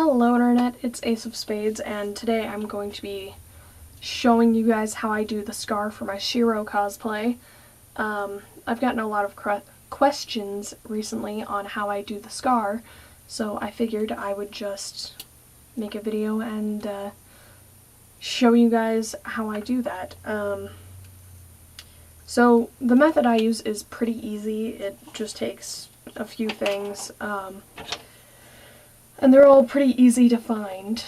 Hello Internet, it's Ace of Spades, and today I'm going to be showing you guys how I do the scar for my Shiro cosplay. I've gotten a lot of questions recently on how I do the scar, so I figured I would just make a video and show you guys how I do that. So the method I use is pretty easy. It just takes a few things. And they're all pretty easy to find.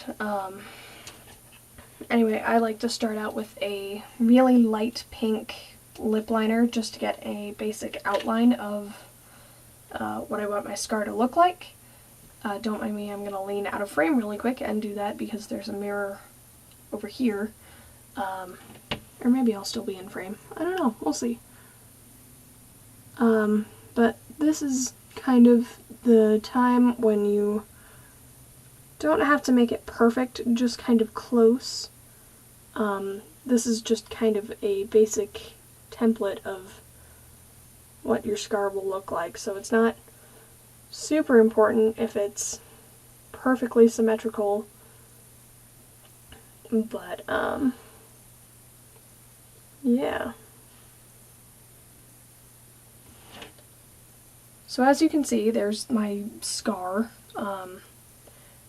Anyway, I like to start out with a really light pink lip liner just to get a basic outline of what I want my scar to look like. Don't mind me, I'm going to lean out of frame really quick and do that because there's a mirror over here. Or maybe I'll still be in frame. I don't know, we'll see. But this is kind of the time when you don't have to make it perfect, just kind of close. This is just kind of a basic template of what your scar will look like, so it's not super important if it's perfectly symmetrical, but yeah. So as you can see, there's my scar,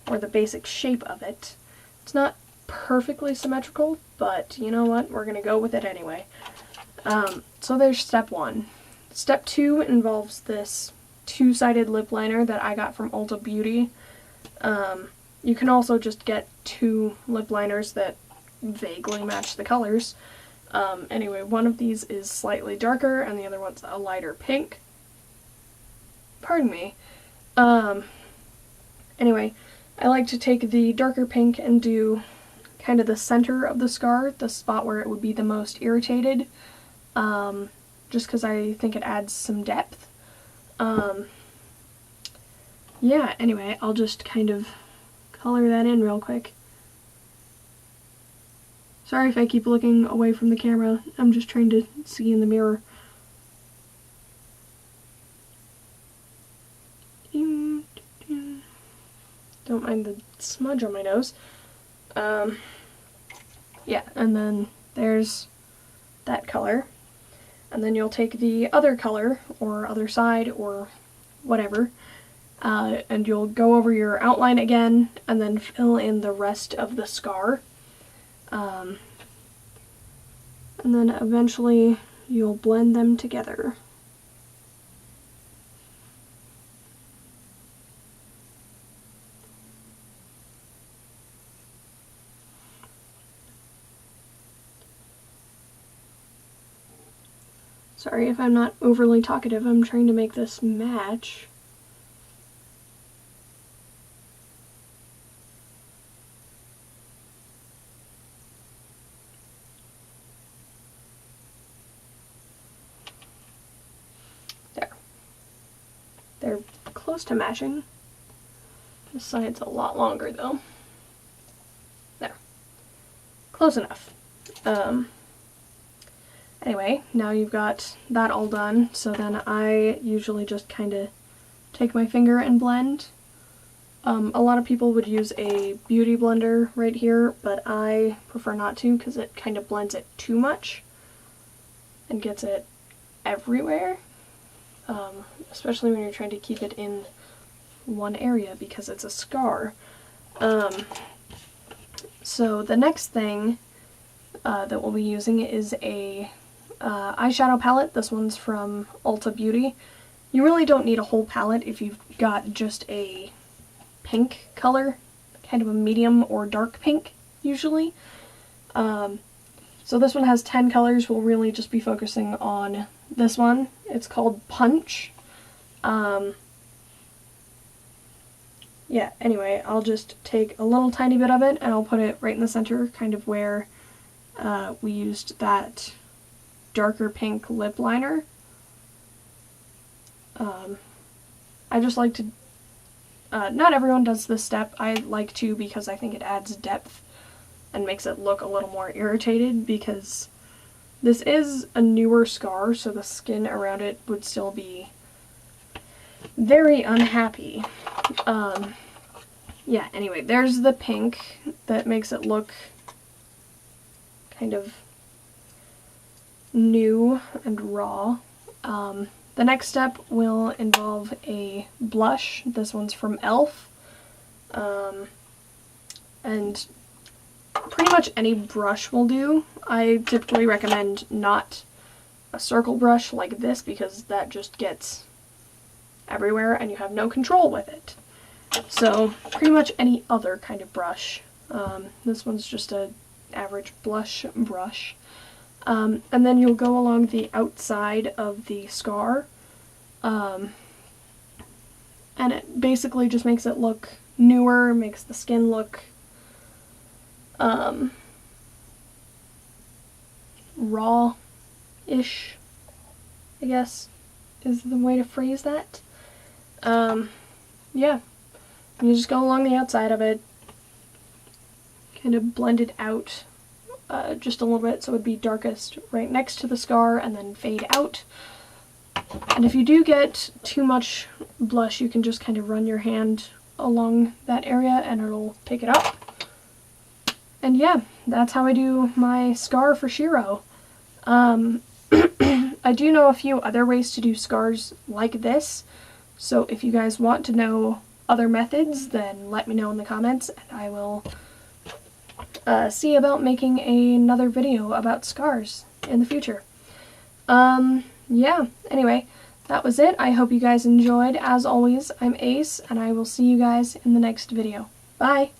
or the basic shape of it. It's not perfectly symmetrical, but you know what, we're gonna go with it anyway. So there's step one. Step two involves this two-sided lip liner that I got from Ulta Beauty. You can also just get two lip liners that vaguely match the colors. Anyway, one of these is slightly darker and the other one's a lighter pink. Pardon me. Anyway, I like to take the darker pink and do kind of the center of the scar, the spot where it would be the most irritated, just because I think it adds some depth. Yeah, anyway, I'll just kind of color that in real quick. Sorry if I keep looking away from the camera, I'm just trying to see in the mirror. Don't mind the smudge on my nose. Yeah, and then there's that color. And then you'll take the other color, or other side, or whatever, and you'll go over your outline again, and then fill in the rest of the scar. And then eventually you'll blend them together. Sorry if I'm not overly talkative, I'm trying to make this match. There. They're close to matching. This side's a lot longer though. There. Close enough. Anyway, now you've got that all done, so then I usually just kind of take my finger and blend. A lot of people would use a beauty blender right here, but I prefer not to because it kind of blends it too much and gets it everywhere, especially when you're trying to keep it in one area because it's a scar. So the next thing that we'll be using is a eyeshadow palette. This one's from Ulta Beauty. You really don't need a whole palette if you've got just a pink color, kind of a medium or dark pink usually. So this one has 10 colors. We'll really just be focusing on this one. It's called Punch. Yeah, anyway, I'll just take a little tiny bit of it and I'll put it right in the center, kind of where we used that darker pink lip liner. I just like to, not everyone does this step. I like to because I think it adds depth and makes it look a little more irritated, because this is a newer scar, so the skin around it would still be very unhappy. yeah, anyway, there's the pink that makes it look kind of new and raw. The next step will involve a blush. This one's from e.l.f. And pretty much any brush will do. I typically recommend not a circle brush like this because that just gets everywhere and you have no control with it. So pretty much any other kind of brush. This one's just an average blush brush. And then you'll go along the outside of the scar, and it basically just makes it look newer, makes the skin look raw-ish, I guess, is the way to phrase that. Yeah, and you just go along the outside of it, kind of blend it out just a little bit so it would be darkest right next to the scar and then fade out. And if you do get too much blush, you can just kind of run your hand along that area and it'll pick it up. And yeah, that's how I do my scar for Shiro. I do know a few other ways to do scars like this, so if you guys want to know other methods, then let me know in the comments and I will see about making another video about scars in the future. Yeah, anyway, that was it. I hope you guys enjoyed. As always, I'm Ace, and I will see you guys in the next video. Bye!